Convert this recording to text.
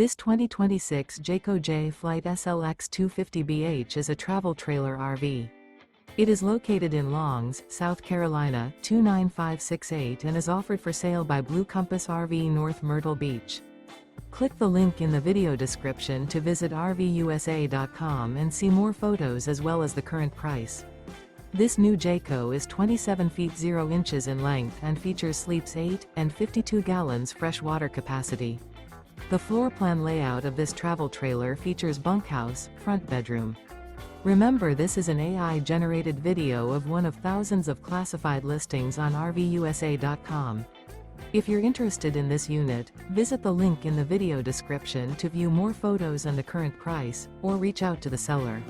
This 2026 Jayco Jay Flight SLX 250BH is a travel trailer RV. It is located in Longs, South Carolina, 29568 and is offered for sale by Blue Compass RV North Myrtle Beach. Click the link in the video description to visit RVUSA.com and see more photos as well as the current price. This new Jayco is 27 feet 0 inches in length and features sleeps 8 and 52 gallons fresh water capacity. The floor plan layout of this travel trailer features bunkhouse, front bedroom. Remember, this is an AI-generated video of one of thousands of classified listings on RVUSA.com. If you're interested in this unit, visit the link in the video description to view more photos and the current price, or reach out to the seller.